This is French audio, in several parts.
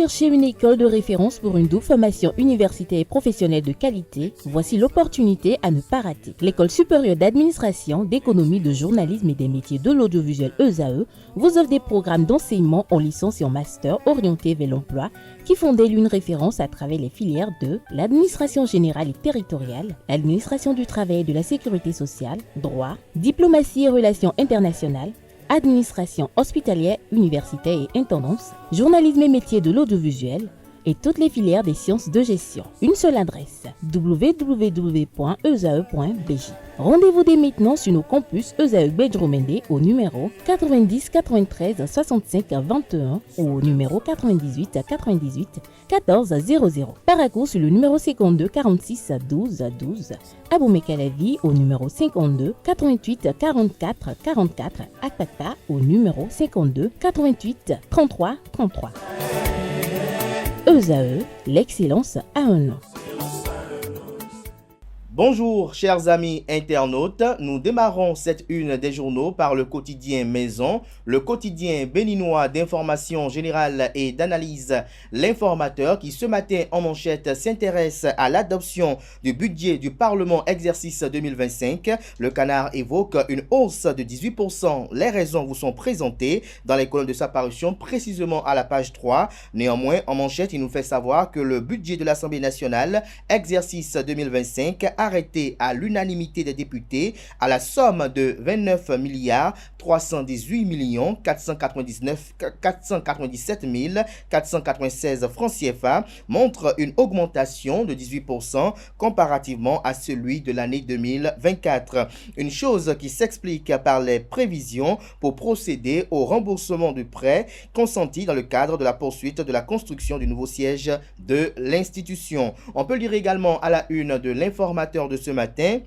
cherchez une école de référence pour une double formation universitaire et professionnelle de qualité? Voici l'opportunité à ne pas rater. L'École supérieure d'administration, d'économie, de journalisme et des métiers de l'audiovisuel ESAE vous offre des programmes d'enseignement en licence et en master orientés vers l'emploi qui font d'elle une référence à travers les filières de l'administration générale et territoriale, l'administration du travail et de la sécurité sociale, droit, diplomatie et relations internationales, administration hospitalière, universitaire et intendance, journalisme et métiers de l'audiovisuel et toutes les filières des sciences de gestion. Une seule adresse, www.esae.bj. Rendez-vous dès maintenant sur nos campus ESAE Bedjromende au numéro 90 93 65 21 ou au numéro 98 98 14 00. Paracourt sur le numéro 52 46 12 12. Aboumé-Calavi au numéro 52 88 44 44. Akpaka au numéro 52 88 33 33. ESAE, l'excellence à un nom. Bonjour chers amis internautes, nous démarrons cette une des journaux par le quotidien Maison, le quotidien béninois d'information générale et d'analyse L'Informateur qui ce matin en manchette s'intéresse à l'adoption du budget du Parlement exercice 2025. Le Canard évoque une hausse de 18%. Les raisons vous sont présentées dans les colonnes de sa parution, précisément à la page 3. Néanmoins, en manchette, il nous fait savoir que le budget de l'Assemblée nationale exercice 2025 arrêté à l'unanimité des députés à la somme de 29 milliards 318 millions 497 496 francs CFA montre une augmentation de 18% comparativement à celui de l'année 2024. Une chose qui s'explique par les prévisions pour procéder au remboursement du prêt consenti dans le cadre de la poursuite de la construction du nouveau siège de l'institution. On peut lire également à la une de l'Informateur de ce matin.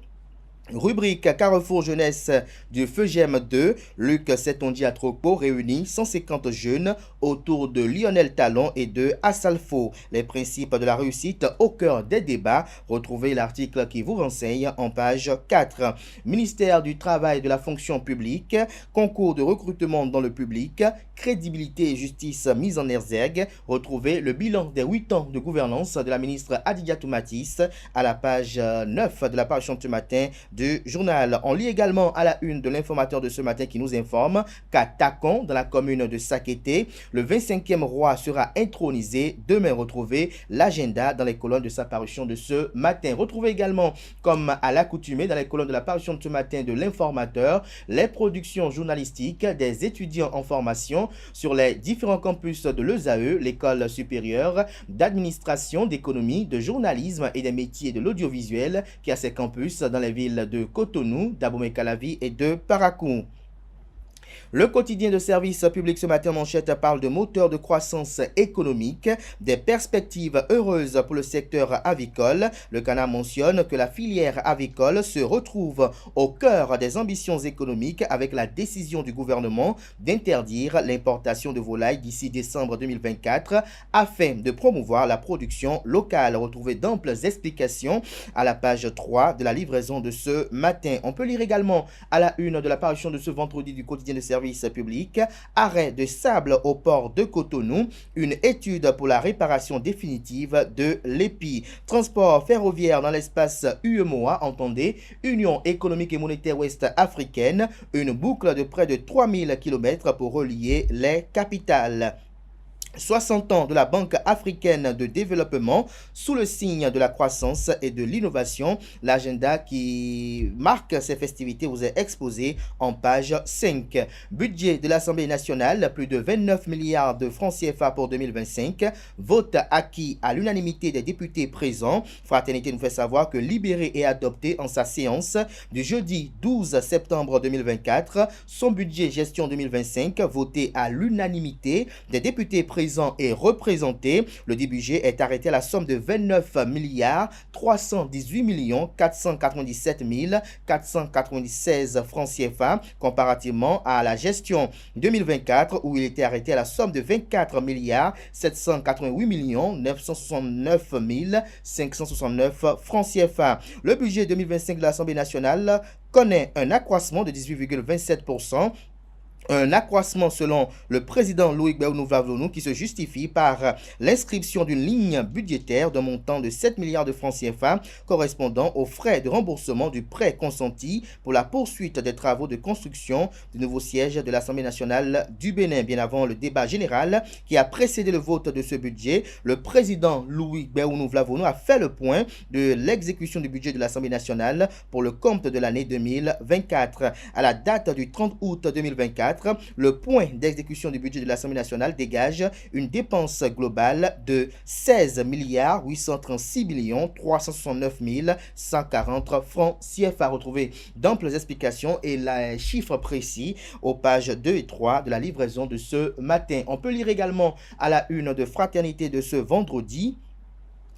Rubrique Carrefour Jeunesse du FEGEM 2, Luc Setonji Atropo réunit 150 jeunes autour de Lionel Talon et de Assalfo. Les principes de la réussite au cœur des débats. Retrouvez l'article qui vous renseigne en page 4. Ministère du Travail et de la Fonction publique, concours de recrutement dans le public, crédibilité et justice mise en exergue. Retrouvez le bilan des 8 ans de gouvernance de la ministre Adidiatou Matisse à la page 9 de la parution de ce matin du journal. On lit également à la une de l'Informateur de ce matin qui nous informe qu'à Takon, dans la commune de Sakété, le 25e roi sera intronisé. Demain, retrouvez l'agenda dans les colonnes de sa parution de ce matin. Retrouvez également, comme à l'accoutumée, dans les colonnes de la parution de ce matin de l'Informateur, les productions journalistiques des étudiants en formation sur les différents campus de l'ESAE, l'école supérieure d'administration, d'économie, de journalisme et des métiers de l'audiovisuel qui a ses campus dans les villes de Cotonou, d'Abomey-Calavi et de Parakou. Le quotidien de service public ce matin manchette parle de moteur de croissance économique, des perspectives heureuses pour le secteur avicole. Le Canard mentionne que la filière avicole se retrouve au cœur des ambitions économiques avec la décision du gouvernement d'interdire l'importation de volailles d'ici décembre 2024 afin de promouvoir la production locale. Retrouvez d'amples explications à la page 3 de la livraison de ce matin. On peut lire également à la une de la parution de ce vendredi du quotidien de service public, arrêt de sable au port de Cotonou, une étude pour la réparation définitive de l'épi. Transport ferroviaire dans l'espace UEMOA, entendez, Union économique et monétaire ouest-africaine, une boucle de près de 3000 km pour relier les capitales. 60 ans de la Banque africaine de développement sous le signe de la croissance et de l'innovation. L'agenda qui marque ces festivités vous est exposé en page 5. Budget de l'Assemblée nationale, plus de 29 milliards de francs CFA pour 2025. Vote acquis à l'unanimité des députés présents. Fraternité nous fait savoir que libéré et adopté en sa séance du jeudi 12 septembre 2024. Son budget gestion 2025 voté à l'unanimité des députés présents et représenté. Le dit budget est arrêté à la somme de 29 milliards 318 millions 497 496 francs CFA comparativement à la gestion 2024 où il était arrêté à la somme de 24 milliards 788 millions 969 569 francs CFA. Le budget 2025 de l'Assemblée nationale connaît un accroissement de 18,27%. Un accroissement selon le président Loïc Béounou-Vlavlonou qui se justifie par l'inscription d'une ligne budgétaire d'un montant de 7 milliards de francs CFA correspondant aux frais de remboursement du prêt consenti pour la poursuite des travaux de construction du nouveau siège de l'Assemblée nationale du Bénin. Bien avant le débat général qui a précédé le vote de ce budget, le président Loïc Béounou-Vlavlonou a fait le point de l'exécution du budget de l'Assemblée nationale pour le compte de l'année 2024. À la date du 30 août 2024, le point d'exécution du budget de l'Assemblée nationale dégage une dépense globale de 16 milliards 836 millions 369 140 francs CFA. Retrouver d'amples explications et les chiffres précis aux pages 2 et 3 de la livraison de ce matin. On peut lire également à la une de Fraternité de ce vendredi: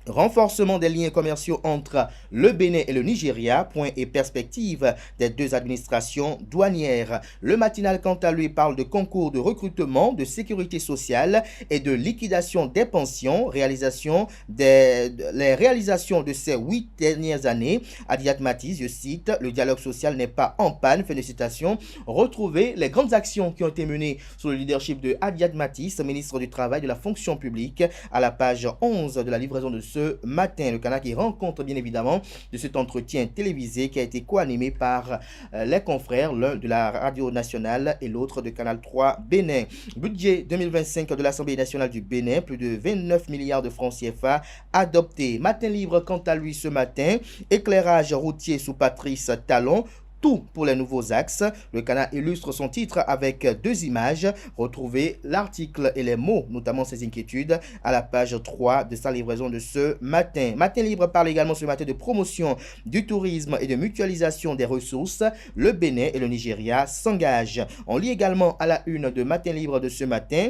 renforcement des liens commerciaux entre le Bénin et le Nigeria, point et perspective des deux administrations douanières. Le matinal, quant à lui, parle de concours de recrutement, de sécurité sociale et de liquidation des pensions, les réalisations de ces 8 dernières années. Adiat Matisse, je cite, le dialogue social n'est pas en panne, fin de citation. Retrouvez les grandes actions qui ont été menées sous le leadership de Adiat Matisse, ministre du Travail et de la Fonction publique, à la page 11 de la livraison de ce matin. Le canal qui rend compte bien évidemment de cet entretien télévisé qui a été co-animé par les confrères, l'un de la radio nationale et l'autre de Canal 3 Bénin. Budget 2025 de l'Assemblée nationale du Bénin, plus de 29 milliards de francs CFA adoptés. Matin libre quant à lui ce matin, éclairage routier sous Patrice Talon. Tout pour les nouveaux axes. Le canal illustre son titre avec 2 images. Retrouvez l'article et les mots, notamment ses inquiétudes, à la page 3 de sa livraison de ce matin. Matin libre parle également ce matin de promotion du tourisme et de mutualisation des ressources. Le Bénin et le Nigeria s'engagent. On lit également à la une de Matin libre de ce matin: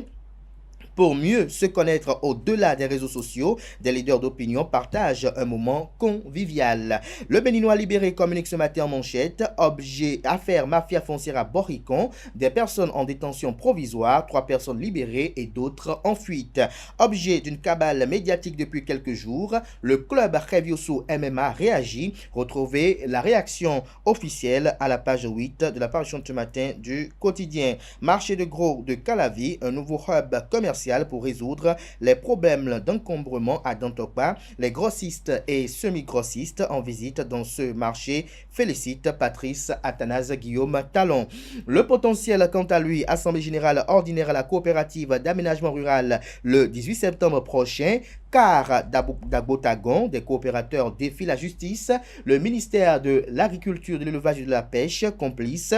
pour mieux se connaître au-delà des réseaux sociaux, des leaders d'opinion partagent un moment convivial. Le Béninois libéré communique ce matin en manchette: objet, affaire mafia foncière à Boricon, des personnes en détention provisoire, 3 personnes libérées et d'autres en fuite. Objet d'une cabale médiatique depuis quelques jours, le club Revioso MMA réagit. Retrouvez la réaction officielle à la page 8 de la parution de ce matin du quotidien. Marché de gros de Calavi, un nouveau hub commercial pour résoudre les problèmes d'encombrement à Dantokpa. Les grossistes et semi-grossistes en visite dans ce marché félicitent Patrice Athanase Guillaume Talon. Le potentiel, quant à lui, Assemblée générale ordinaire à la coopérative d'aménagement rural le 18 septembre prochain. Car d'Agbotagon, des coopérateurs défient la justice. Le ministère de l'Agriculture, de l'Élevage et de la Pêche, complice.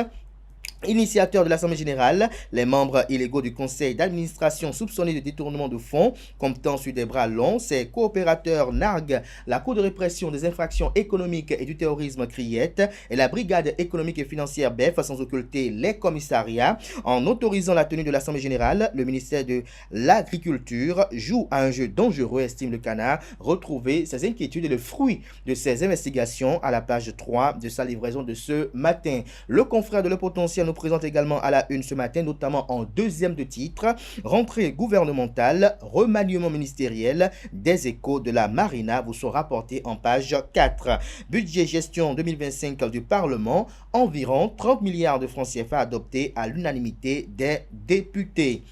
Initiateur de l'Assemblée générale, les membres illégaux du conseil d'administration soupçonnés de détournement de fonds, comptant sur des bras longs, ces coopérateurs narguent la Cour de répression des infractions économiques et du terrorisme CRIET et la Brigade économique et financière BEF sans occulter les commissariats. En autorisant la tenue de l'Assemblée générale, le ministère de l'Agriculture joue à un jeu dangereux, estime le canard. Retrouvez ses inquiétudes et le fruit de ses investigations à la page 3 de sa livraison de ce matin. Le confrère de Le Potentiel nous présente également à la une ce matin, notamment en deuxième de titre: rentrée gouvernementale, remaniement ministériel, des échos de la Marina vous sont rapportés en page 4. Budget gestion 2025 du Parlement, environ 30 milliards de francs CFA adoptés à l'unanimité des députés.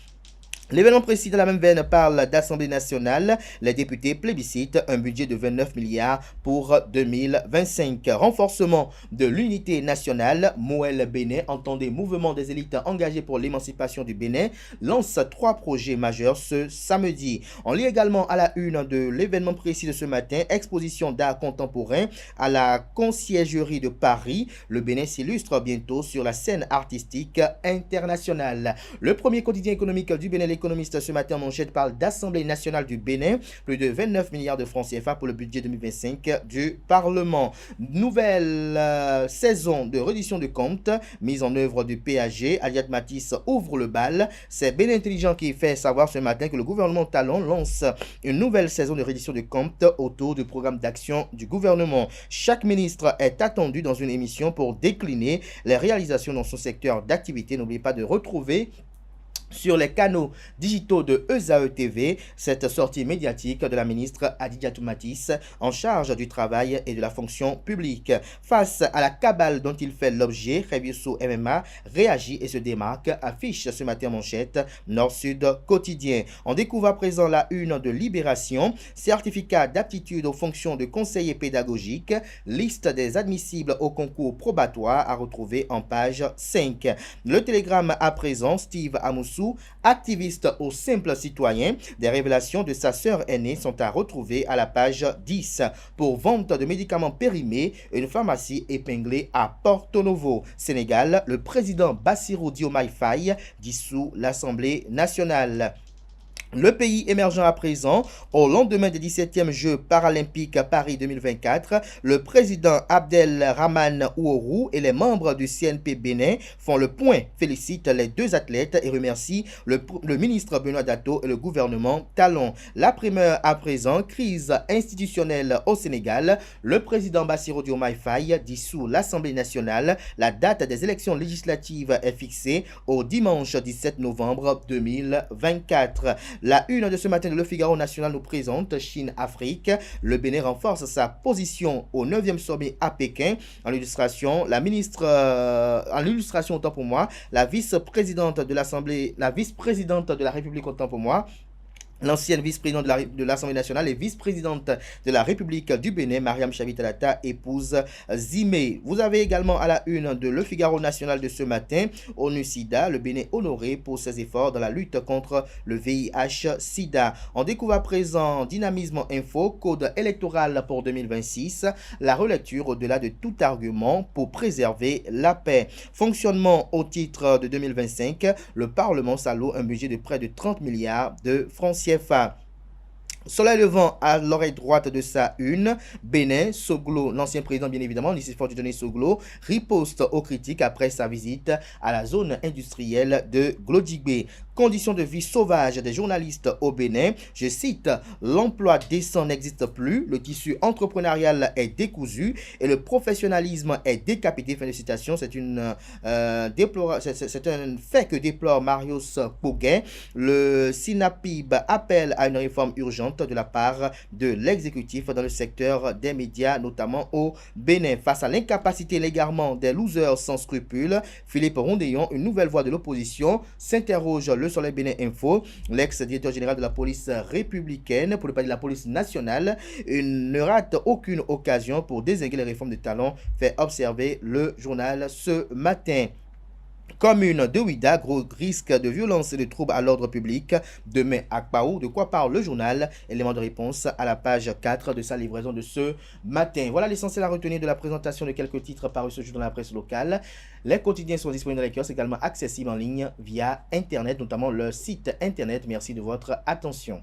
L'événement précis de la même veine parle d'Assemblée nationale. Les députés plébiscitent un budget de 29 milliards pour 2025. Renforcement de l'unité nationale. Moël Bénin, entendez mouvement des élites engagées pour l'émancipation du Bénin, lance 3 projets majeurs ce samedi. On lit également à la une de l'événement précis de ce matin: exposition d'art contemporain à la Conciergerie de Paris. Le Bénin s'illustre bientôt sur la scène artistique internationale. Le premier quotidien économique du Bénin, L'économiste, ce matin en manchette, parle d'Assemblée nationale du Bénin. Plus de 29 milliards de francs CFA pour le budget 2025 du Parlement. Nouvelle saison de reddition de comptes, mise en œuvre du PAG. Adiat Matisse ouvre le bal. C'est Bénin Intelligent qui fait savoir ce matin que le gouvernement Talon lance une nouvelle saison de reddition de comptes autour du programme d'action du gouvernement. Chaque ministre est attendu dans une émission pour décliner les réalisations dans son secteur d'activité. N'oubliez pas de retrouver sur les canaux digitaux de ESAE TV, cette sortie médiatique de la ministre Adidiatou Matisse en charge du travail et de la fonction publique. Face à la cabale dont il fait l'objet, Réviusso MMA réagit et se démarque, affiche ce matin manchette Nord-Sud quotidien. On découvre à présent la une de Libération, certificat d'aptitude aux fonctions de conseiller pédagogique, liste des admissibles au concours probatoire à retrouver en page 5. Le Télégramme à présent, Steve Amoussou, activiste au simple citoyen, des révélations de sa sœur aînée sont à retrouver à la page 10. Pour vente de médicaments périmés, une pharmacie épinglée à Porto Novo. Sénégal, le président Bassirou Diomaye Faye dissout l'Assemblée nationale. Le pays émergent à présent, au lendemain des 17e Jeux paralympiques Paris 2024, le président Abdelrahmane Ouattara et les membres du CNP Bénin font le point, félicitent les deux athlètes et remercient le ministre Benoît Dato et le gouvernement Talon. La primeur à présent, crise institutionnelle au Sénégal, le président Bassirou Diomaye Faye dissout l'Assemblée nationale. La date des élections législatives est fixée au dimanche 17 novembre 2024. La une de ce matin de Le Figaro National nous présente Chine-Afrique. Le Bénin renforce sa position au 9e sommet à Pékin. En illustration, la vice-présidente de l'Assemblée, la vice-présidente de la République, autant pour moi, l'ancienne vice-présidente de l'Assemblée nationale et vice-présidente de la République du Bénin, Mariam Chavitalata, épouse Zimé. Vous avez également à la une de Le Figaro National de ce matin, ONU-SIDA, le Bénin honoré pour ses efforts dans la lutte contre le VIH-SIDA. On découvre à présent Dynamisme Info, code électoral pour 2026, la relecture au-delà de tout argument pour préserver la paix. Fonctionnement au titre de 2025, le Parlement s'alloue un budget de près de 30 milliards de francs CFA. Soleil levant à l'oreille droite de sa une, Bénin, Soglo, l'ancien président bien évidemment, Nicéphore Dieudonné Soglo, riposte aux critiques après sa visite à la zone industrielle de Glodigbe. Conditions de vie sauvages des journalistes au Bénin, je cite, l'emploi décent n'existe plus, le tissu entrepreneurial est décousu et le professionnalisme est décapité. Fin de citation, c'est un fait que déplore Marius Poguet. Le SINAPIB appelle à une réforme urgente de la part de l'exécutif dans le secteur des médias, notamment au Bénin. Face à l'incapacité l'égarement des losers sans scrupules, Philippe Rondéon, une nouvelle voix de l'opposition, s'interroge le Soleil Bénin Info. L'ex-directeur général de la police républicaine, pour ne pas dire la police nationale, ne rate aucune occasion pour dézinguer les réformes de Talon, fait observer le journal ce matin. Commune de Ouidah, gros risque de violence et de troubles à l'ordre public. Demain à Kpaou, de quoi parle le journal? Élément de réponse à la page 4 de sa livraison de ce matin. Voilà l'essentiel à retenir de la présentation de quelques titres parus ce jour dans la presse locale. Les quotidiens sont disponibles dans les kiosques, également accessibles en ligne via Internet, notamment leur site Internet. Merci de votre attention.